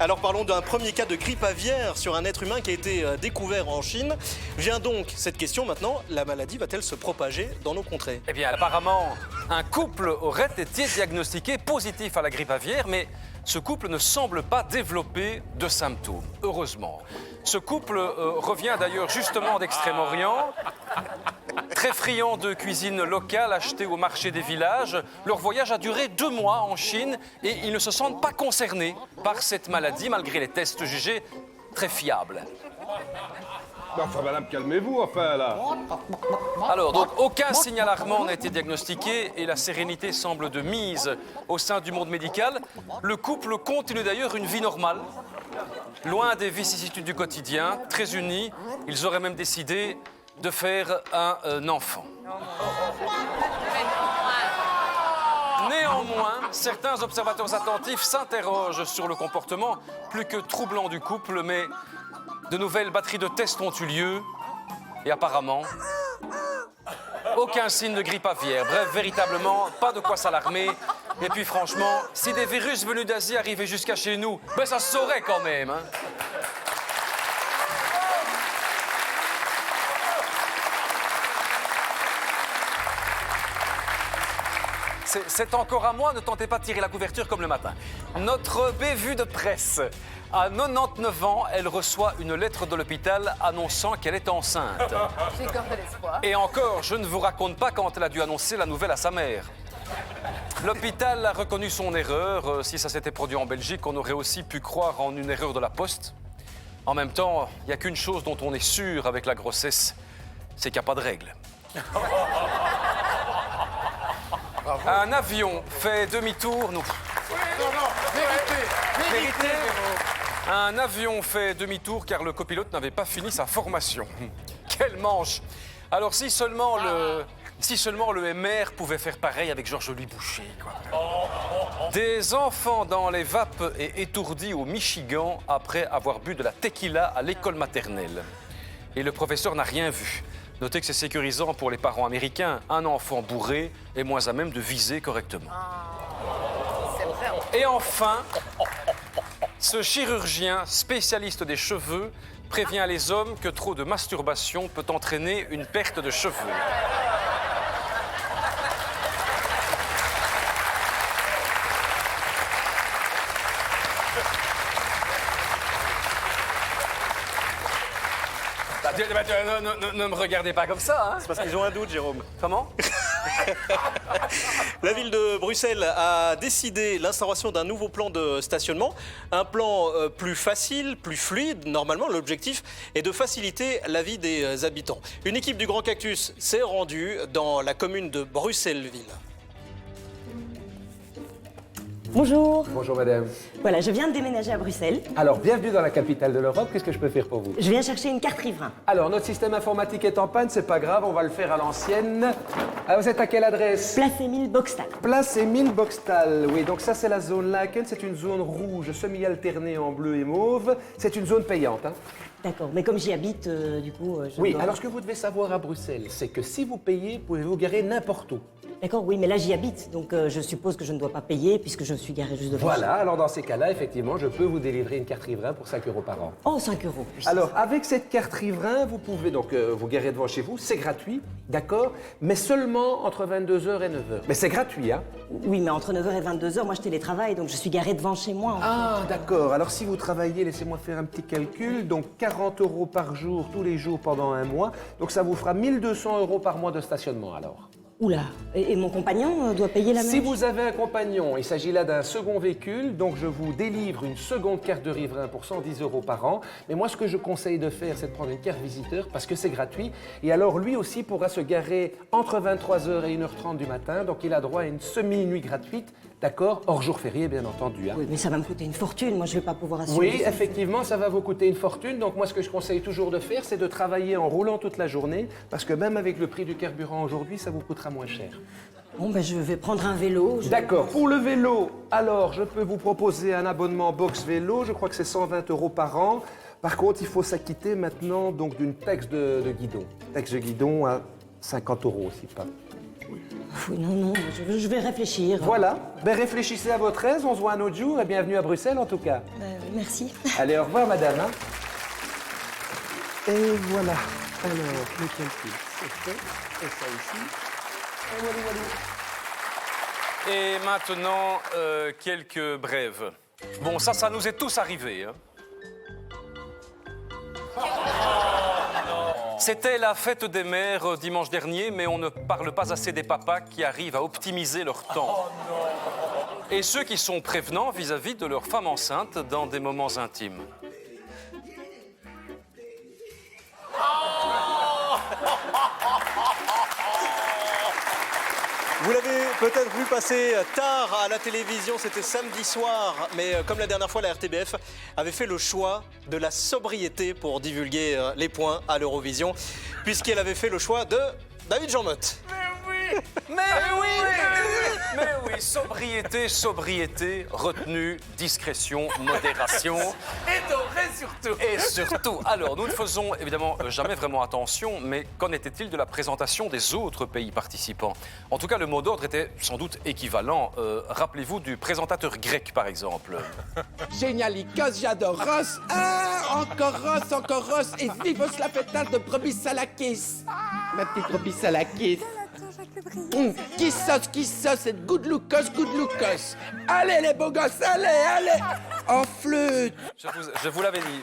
Alors parlons d'un premier cas de grippe aviaire sur un être humain qui a été découvert en Chine. Vient donc cette question maintenant, la maladie va-t-elle se propager dans nos contrées? Eh bien, apparemment, un couple aurait été diagnostiqué positif à la grippe aviaire, mais ce couple ne semble pas développer de symptômes, heureusement. Ce couple revient d'ailleurs justement d'Extrême-Orient, très friand de cuisine locale achetée au marché des villages. Leur voyage a duré 2 mois en Chine et ils ne se sentent pas concernés par cette maladie, malgré les tests jugés très fiables. Enfin, madame, calmez-vous, enfin, là. Alors, donc, aucun signe alarmant n'a été diagnostiqué et la sérénité semble de mise au sein du monde médical. Le couple continue d'ailleurs une vie normale, loin des vicissitudes du quotidien, très unis. Ils auraient même décidé de faire un enfant. Néanmoins, certains observateurs attentifs s'interrogent sur le comportement plus que troublant du couple, mais de nouvelles batteries de tests ont eu lieu et apparemment, aucun signe de grippe aviaire. Bref, véritablement, pas de quoi s'alarmer. Et puis franchement, si des virus venus d'Asie arrivaient jusqu'à chez nous, ben ça se saurait quand même, hein. C'est encore à moi, ne tentez pas de tirer la couverture comme le matin. Notre bévue de presse. À 99 ans, elle reçoit une lettre de l'hôpital annonçant qu'elle est enceinte. J'ai encore de l'espoir. Et encore, je ne vous raconte pas quand elle a dû annoncer la nouvelle à sa mère. L'hôpital a reconnu son erreur. Si ça s'était produit en Belgique, on aurait aussi pu croire en une erreur de la poste. En même temps, il n'y a qu'une chose dont on est sûr avec la grossesse, c'est qu'il n'y a pas de règle. Un avion fait demi-tour. Non, vérité. Un avion fait demi-tour car le copilote n'avait pas fini sa formation. Quel manche! Alors si seulement le MR pouvait faire pareil avec Georges-Louis Boucher, quoi. Des enfants dans les vapes et étourdis au Michigan après avoir bu de la tequila à l'école maternelle. Et le professeur n'a rien vu. Notez que c'est sécurisant pour les parents américains. Un enfant bourré est moins à même de viser correctement. C'est vrai. Et enfin, ce chirurgien spécialiste des cheveux prévient les hommes que trop de masturbation peut entraîner une perte de cheveux. Ne me regardez pas comme ça, hein. C'est parce qu'ils ont un doute, Jérôme. Comment? La ville de Bruxelles a décidé l'instauration d'un nouveau plan de stationnement. Un plan plus facile, plus fluide. Normalement, l'objectif est de faciliter la vie des habitants. Une équipe du Grand Cactus s'est rendue dans la commune de Bruxelles-Ville. Bonjour. Bonjour madame. Voilà, je viens de déménager à Bruxelles. Alors, bienvenue dans la capitale de l'Europe. Qu'est-ce que je peux faire pour vous? Je viens chercher une carte riverain. Alors, notre système informatique est en panne, c'est pas grave, on va le faire à l'ancienne. Ah, vous êtes à quelle adresse? Place Émile Boxtal. Place Émile Boxtal. Oui, donc ça c'est la zone Laken, c'est une zone rouge semi-alternée en bleu et mauve. C'est une zone payante, hein. D'accord, mais comme j'y habite, du coup, je Oui, dois- alors ce que vous devez savoir à Bruxelles, c'est que si vous payez, pouvez vous garer n'importe où. D'accord, oui, mais là j'y habite, donc je suppose que je ne dois pas payer puisque je suis garée juste devant. Voilà, alors dans ces cas-là, effectivement, je peux vous délivrer une carte riverain pour 5 € par an. Oh, 5 €. Oui, Alors, avec cette carte riverain, vous pouvez donc vous garer devant chez vous, c'est gratuit, d'accord, mais seulement entre 22h et 9h. Mais c'est gratuit, hein? oui, mais entre 9h et 22h, moi je télétravaille, donc je suis garée devant chez moi. En Ah, d'accord. Alors, si vous travaillez, laissez-moi faire un petit calcul. Donc, 40 € par jour, tous les jours pendant un mois. Donc, ça vous fera 1200 € par mois de stationnement, alors. fait. Oula, et mon compagnon doit payer la même Si vous avez un compagnon, il s'agit là d'un second véhicule, donc je vous délivre une seconde carte de riverain pour 110 € par an. Mais moi, ce que je conseille de faire, c'est de prendre une carte visiteur parce que c'est gratuit. Et alors, lui aussi pourra se garer entre 23h et 1h30 du matin. Donc, il a droit à une semi-nuit gratuite, d'accord, hors jour férié, bien entendu, hein. Oui, mais ça va me coûter une fortune, moi je vais pas pouvoir assumer. Oui, ça. effectivement, ça va vous coûter une fortune. Donc moi, ce que je conseille toujours de faire, c'est de travailler en roulant toute la journée, parce que même avec le prix du carburant aujourd'hui, ça vous coûtera moins cher. Bon, ben je vais prendre un vélo. D'accord. Pour le vélo, alors, je peux vous proposer un abonnement box vélo. Je crois que c'est 120 € par an. Par contre, il faut s'acquitter maintenant donc d'une taxe de guidon. Taxe de guidon à 50 € aussi, pas. Oui, non, je vais réfléchir. Voilà. Ben, réfléchissez à votre aise, on se voit un autre jour et bienvenue à Bruxelles en tout cas. Merci. Allez, au revoir madame. Hein. Et voilà. Alors, le calcul, c'est fait. Et ça ici. Et voilà, voilà. Et maintenant, quelques brèves. Bon, ça nous est tous arrivé. Hein. C'était la fête des mères dimanche dernier, mais on ne parle pas assez des papas qui arrivent à optimiser leur temps. Et ceux qui sont prévenants vis-à-vis de leur femme enceinte dans des moments intimes. Vous l'avez peut-être vu passer tard à la télévision, c'était samedi soir, mais comme la dernière fois, la RTBF avait fait le choix de la sobriété pour divulguer les points à l'Eurovision, puisqu'elle avait fait le choix de David Jean-Motte. Mais oui, sobriété, retenue, discrétion, modération. Et doré surtout. Et surtout, alors nous ne faisons évidemment jamais vraiment attention, mais qu'en était-il de la présentation des autres pays participants? En tout cas, le mot d'ordre était sans doute équivalent. Rappelez-vous du présentateur grec, par exemple. Génialikos, j'adore Ross. Ah, encore Ross. Et vivos la pétale de brebis salakis. Ma petite brebis salakis. Qui sauce, c'est good lookos. Allez les beaux gosses, allez. En flûte. Je vous l'avais dit.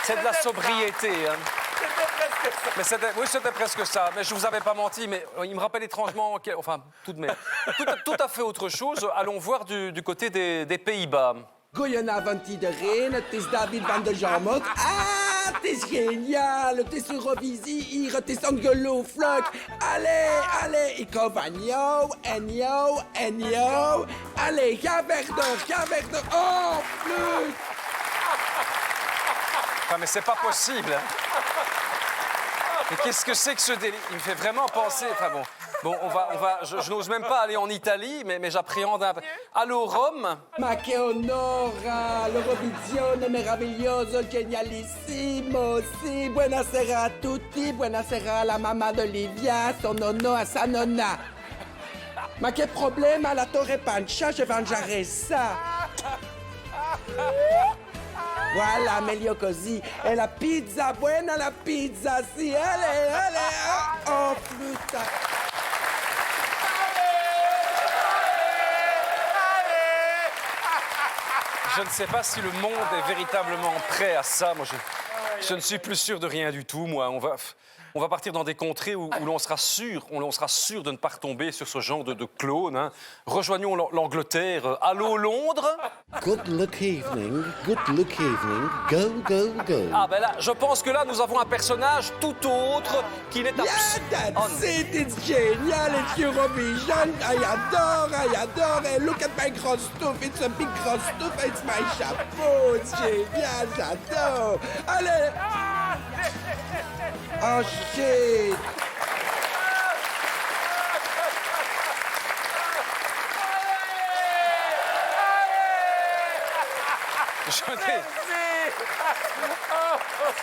C'est de la sobriété. Hein. Mais c'était presque ça. Mais je vous avais pas menti, mais il me rappelle étrangement, enfin tout de même, tout à fait autre chose. Allons voir du côté des Pays-Bas. Goedenavond iedereen, het is David van der Jean-Motte. Ah, het is geniaal, het is Eurovisie hier, het is ongelooflijk. Allez, ik hou van jou en jou. Allez, ga weg door. Oh, flûte. Enfin, mais c'est pas possible. Hein. Mais qu'est-ce que c'est que ce délire? Il me fait vraiment penser. Enfin bon, je n'ose même pas aller en Italie, mais j'appréhende un peu. Allô, Rome? Ma che onora, l'Eurovision è meraviglioso, genialissimo, sì. Buonasera a tutti, buonasera alla mamma d'Olivia, son nonno a sa nonna. Ma che problema, la torre pancia, je mangiare ça. Voilà, meglio così. E la pizza, buona la pizza, sì. Allez, oh, flûte. Je ne sais pas si le monde est véritablement prêt à ça. Moi, je ne suis plus sûr de rien du tout. Moi, on va partir dans des contrées où l'on sera sûr de ne pas retomber sur ce genre de clone. Hein. Rejoignons l'Angleterre. Allô, Londres? Good look evening, go. Ah ben là, je pense que là, nous avons un personnage tout autre qui n'est Yeah, that's it, it's genial, it's Eurovision. I adore. And look at my cross stuff, it's a big cross stuff, it's my chapeau, it's génial, j'adore. Allez. Oh shit.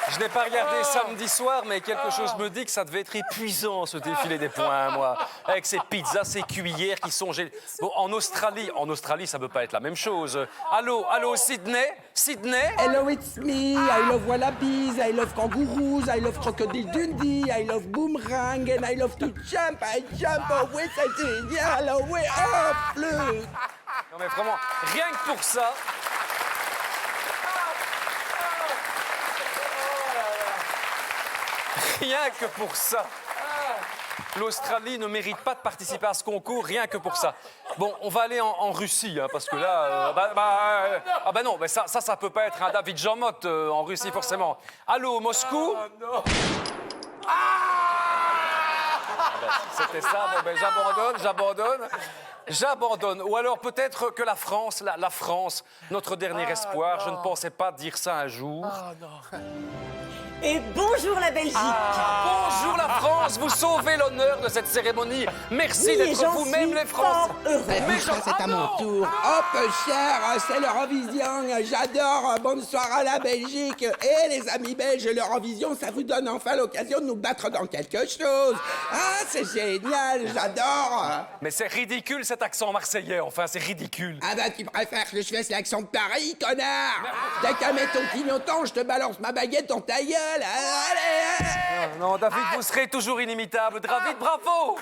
Je n'ai pas regardé samedi soir, mais quelque chose me dit que ça devait être épuisant, ce défilé des points, moi. Avec ces pizzas, ces cuillères qui sont... Bon, en Australie, ça ne peut pas être la même chose. Allô, Sydney? Hello, it's me. I love wallabies, I love kangaroos, I love crocodile Dundee, I love boomerang, and I love to jump. I jump, oh oui, c'est génial, oh oui, oh, flûte. Non mais vraiment, rien que pour ça... Rien que pour ça. L'Australie ne mérite pas de participer à ce concours, rien que pour ça. Bon, on va aller en Russie, hein, parce que là... non, mais ça peut pas être un David Jean-Motte en Russie, forcément. Allô, Moscou? C'était ça, bon, ben, j'abandonne. J'abandonne. Ou alors peut-être que la France, la France, notre dernier espoir, je ne pensais pas dire ça un jour. Et bonjour la Belgique. Bonjour la France, vous sauvez l'honneur de cette cérémonie. Merci Oui, d'être j'en vous-même suis les Français. fort heureux. Mais C'est à mon tour. Hop, cher, c'est l'Eurovision. J'adore. Bonsoir à la Belgique. Et les amis belges, l'Eurovision, ça vous donne enfin l'occasion de nous battre dans quelque chose. Ah, c'est génial, j'adore. Mais c'est ridicule cet accent marseillais, enfin, c'est ridicule. Ah bah, tu préfères que je fasse l'accent de Paris, connard. T'as qu'à mettre ton clignotant, je te balance ma baguette dans ta gueule. Allez. Non, David, vous serez toujours inimitable. David, bravo.